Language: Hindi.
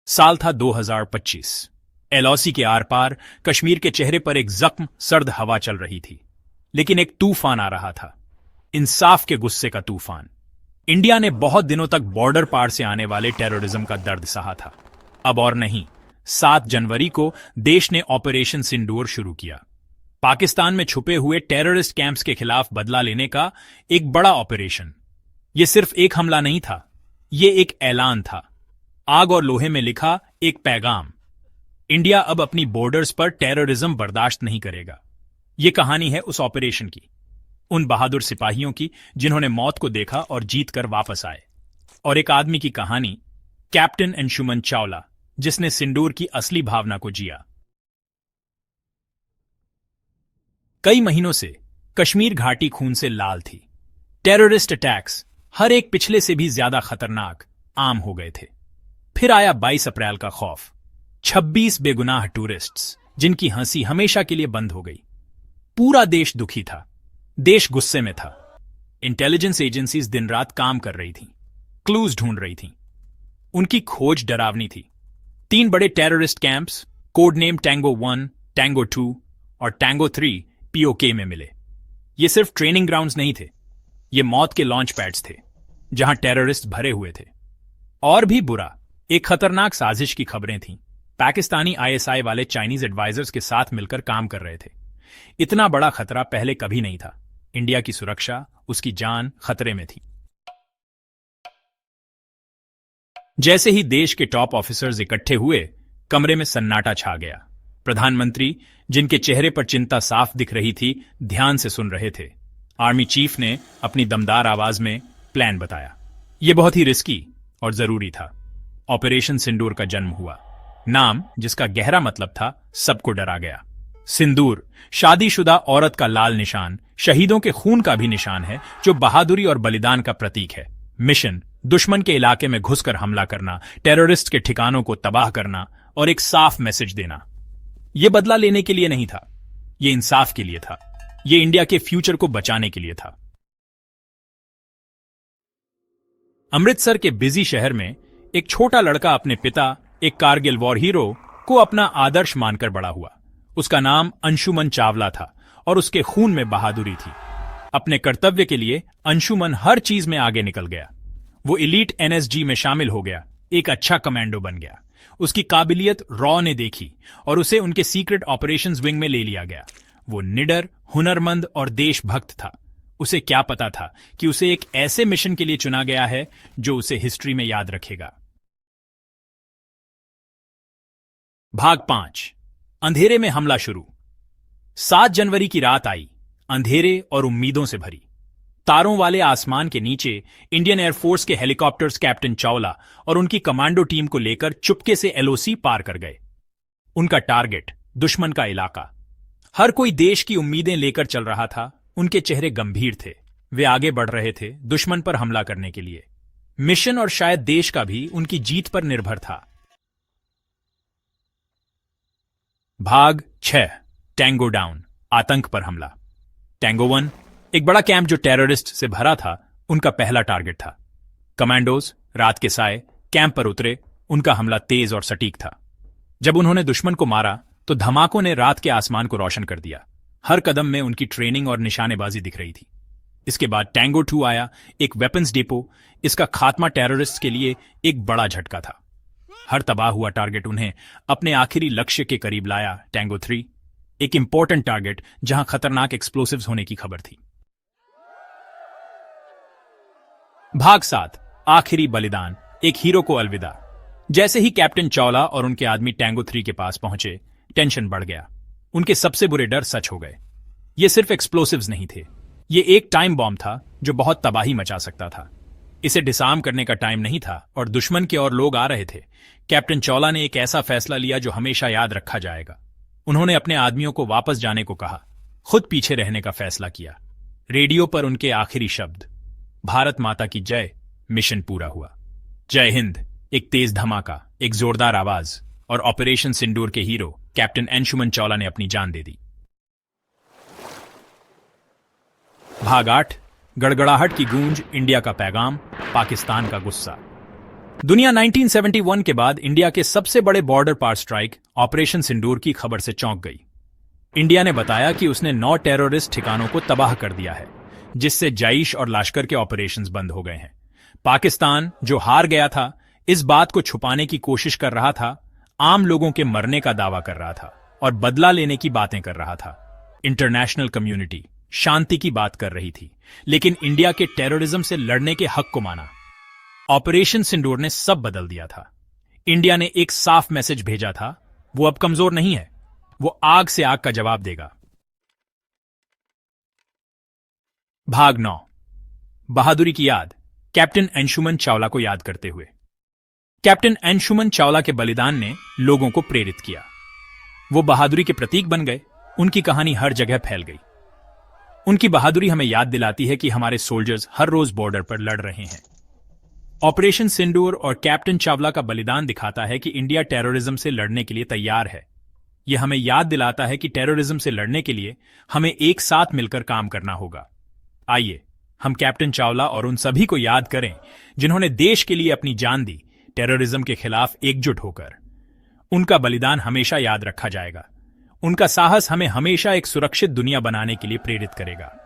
साल था 2025। एलओसी के आर पार कश्मीर के चेहरे पर एक जख्म सर्द हवा चल रही थी, लेकिन एक तूफान आ रहा था, इंसाफ के गुस्से का तूफान। इंडिया ने बहुत दिनों तक बॉर्डर पार से आने वाले टेररिज्म का दर्द सहा था। अब और नहीं, 7 जनवरी को देश ने ऑपरेशन सिंदूर शुरू किया। पाकिस्तान में छुपे हुए टेररिस्ट कैंप्स के खिलाफ बदला लेने का एक बड़ा ऑपरेशन। यह सिर्फ एक हमला नहीं था, यह एक ऐलान था, आग और लोहे में लिखा एक पैगाम। इंडिया अब अपनी बॉर्डर्स पर टेररिज्म बर्दाश्त नहीं करेगा। यह कहानी है उस ऑपरेशन की, उन बहादुर सिपाहियों की जिन्होंने मौत को देखा और जीत कर वापस आए, और एक आदमी की कहानी, कैप्टन अंशुमन चावला, जिसने सिंदूर की असली भावना को जिया। कई महीनों से कश्मीर घाटी खून से लाल थी। टेररिस्ट अटैक्स, हर एक पिछले से भी ज्यादा खतरनाक, आम हो गए थे। फिर आया 22 अप्रैल का खौफ, 26 बेगुनाह टूरिस्ट्स जिनकी हंसी हमेशा के लिए बंद हो गई। पूरा देश दुखी था, देश गुस्से में था। इंटेलिजेंस एजेंसीज दिन रात काम कर रही थीं, क्लूज ढूंढ रही थीं। उनकी खोज डरावनी थी। 3 बड़े terrorist camps, code name tango 1, tango 2 और टैंगो 3 पीओके में मिले। ये सिर्फ ट्रेनिंग ग्राउंड्स नहीं थे, ये मौत के लॉन्च पैड्स थे, जहां टेररिस्ट भरे हुए थे। और भी बुरा, एक खतरनाक साजिश की खबरें थीं। पाकिस्तानी आईएसआई वाले चाइनीज एडवाइजर्स के साथ मिलकर काम कर रहे थे। इतना बड़ा खतरा पहले कभी नहीं था। इंडिया की सुरक्षा, उसकी जान खतरे में थी। जैसे ही देश के टॉप ऑफिसर्स इकट्ठे हुए, कमरे में सन्नाटा छा गया। प्रधानमंत्री, जिनके चेहरे पर चिंता साफ दिख रही थी, ध्यान से सुन रहे थे। आर्मी चीफ ने अपनी दमदार आवाज में प्लान बताया। यह बहुत ही रिस्की और जरूरी था। ऑपरेशन सिंदूर का जन्म हुआ। नाम, जिसका गहरा मतलब था, सबको डरा गया। सिंदूर, शादीशुदा औरत का लाल निशान, शहीदों के खून का भी निशान है, जो बहादुरी और बलिदान का प्रतीक है। मिशन, दुश्मन के इलाके में घुसकर हमला करना, टेररिस्ट के ठिकानों को तबाह करना और एक साफ मैसेज देना। यह बदला लेने के लिए नहीं था, यह इंसाफ के लिए था, यह इंडिया के फ्यूचर को बचाने के लिए था। अमृतसर के बिजी शहर में एक छोटा लड़का अपने पिता, एक कारगिल वॉर हीरो, को अपना आदर्श मानकर बड़ा हुआ। उसका नाम अंशुमन चावला था और उसके खून में बहादुरी थी। अपने कर्तव्य के लिए अंशुमन हर चीज में आगे निकल गया। वो इलीट एनएसजी में शामिल हो गया, एक अच्छा कमांडो बन गया। उसकी काबिलियत रॉ ने देखी और उसे उनके सीक्रेट ऑपरेशंस विंग में ले लिया गया। वो निडर, हुनरमंद और देशभक्त था। उसे क्या पता था कि उसे एक ऐसे मिशन के लिए चुना गया है जो उसे हिस्ट्री में याद रखेगा। भाग 5, अंधेरे में हमला शुरू। 7 जनवरी की रात आई, अंधेरे और उम्मीदों से भरी। तारों वाले आसमान के नीचे इंडियन एयरफोर्स के हेलीकॉप्टर्स कैप्टन चावला और उनकी कमांडो टीम को लेकर चुपके से एलओसी पार कर गए। उनका टारगेट, दुश्मन का इलाका। हर कोई देश की उम्मीदें लेकर चल रहा था। उनके चेहरे गंभीर थे। वे आगे बढ़ रहे थे दुश्मन पर हमला करने के लिए। मिशन और शायद देश का भी उनकी जीत पर निर्भर था। भाग 6, टैंगो डाउन, आतंक पर हमला। टैंगो 1, एक बड़ा कैंप जो टेररिस्ट से भरा था, उनका पहला टारगेट था। कमांडोज रात के साए कैंप पर उतरे। उनका हमला तेज और सटीक था। जब उन्होंने दुश्मन को मारा तो धमाकों ने रात के आसमान को रोशन कर दिया। हर कदम में उनकी ट्रेनिंग और निशानेबाजी दिख रही थी। इसके बाद टैंगो 2 आया, एक वेपन्स डिपो। इसका खात्मा टेररिस्ट के लिए एक बड़ा झटका था। हर तबाह हुआ टारगेट उन्हें अपने आखिरी लक्ष्य के करीब लाया। टैंगो 3, एक इंपॉर्टेंट टारगेट जहां खतरनाक एक्सप्लोसिव्स होने की खबर थी। भाग 7, आखिरी बलिदान, एक हीरो को अलविदा। जैसे ही कैप्टन चावला और उनके आदमी टैंगो 3 के पास पहुंचे, टेंशन बढ़ गया। उनके सबसे बुरे डर सच हो गए। ये सिर्फ एक्सप्लोसिव्स नहीं थे, ये एक टाइम बॉम्ब था जो बहुत तबाही मचा सकता था। इसे डिसार्म करने का टाइम नहीं था और दुश्मन के और लोग आ रहे थे। कैप्टन चावला ने एक ऐसा फैसला लिया जो हमेशा याद रखा जाएगा। उन्होंने अपने आदमियों को वापस जाने को कहा, खुद पीछे रहने का फैसला किया। रेडियो पर उनके आखिरी शब्द, भारत माता की जय। मिशन पूरा हुआ। जय हिंद, एक तेज धमाका, एक जोरदार आवाज, और ऑपरेशन सिंदूर के हीरो कैप्टन अंशुमन चावला ने अपनी जान दे दी। भाग 8, गड़गड़ाहट की गूंज, इंडिया का पैगाम, पाकिस्तान का गुस्सा। दुनिया 1971 के बाद इंडिया के सबसे बड़े बॉर्डर पार स्ट्राइक ऑपरेशन सिंदूर की खबर से चौंक गई। इंडिया ने बताया कि उसने 9 टेररिस्ट ठिकानों को तबाह कर दिया है, जिससे जैश और लश्कर के ऑपरेशंस बंद हो गए हैं। पाकिस्तान, जो हार गया था, इस बात को छुपाने की कोशिश कर रहा था, आम लोगों के मरने का दावा कर रहा था और बदला लेने की बातें कर रहा था। इंटरनेशनल कम्युनिटी शांति की बात कर रही थी, लेकिन इंडिया के टेररिज्म से लड़ने के हक को माना। ऑपरेशन सिंदूर ने सब बदल दिया था। इंडिया ने एक साफ मैसेज भेजा था, वो अब कमजोर नहीं है, वो आग से आग का जवाब देगा। भाग 9, बहादुरी की याद, कैप्टन अंशुमन चावला को याद करते हुए। कैप्टन अंशुमन चावला के बलिदान ने लोगों को प्रेरित किया। वो बहादुरी के प्रतीक बन गए। उनकी कहानी हर जगह फैल गई। उनकी बहादुरी हमें याद दिलाती है कि हमारे सोल्जर्स हर रोज बॉर्डर पर लड़ रहे हैं। ऑपरेशन सिंदूर और कैप्टन चावला का बलिदान दिखाता है कि इंडिया टेररिज्म से लड़ने के लिए तैयार है। यह हमें याद दिलाता है कि टेररिज्म से लड़ने के लिए हमें एक साथ मिलकर काम करना होगा। आइए हम कैप्टन चावला और उन सभी को याद करें जिन्होंने देश के लिए अपनी जान दी, टेररिज्म के खिलाफ एकजुट होकर। उनका बलिदान हमेशा याद रखा जाएगा। उनका साहस हमें हमेशा एक सुरक्षित दुनिया बनाने के लिए प्रेरित करेगा।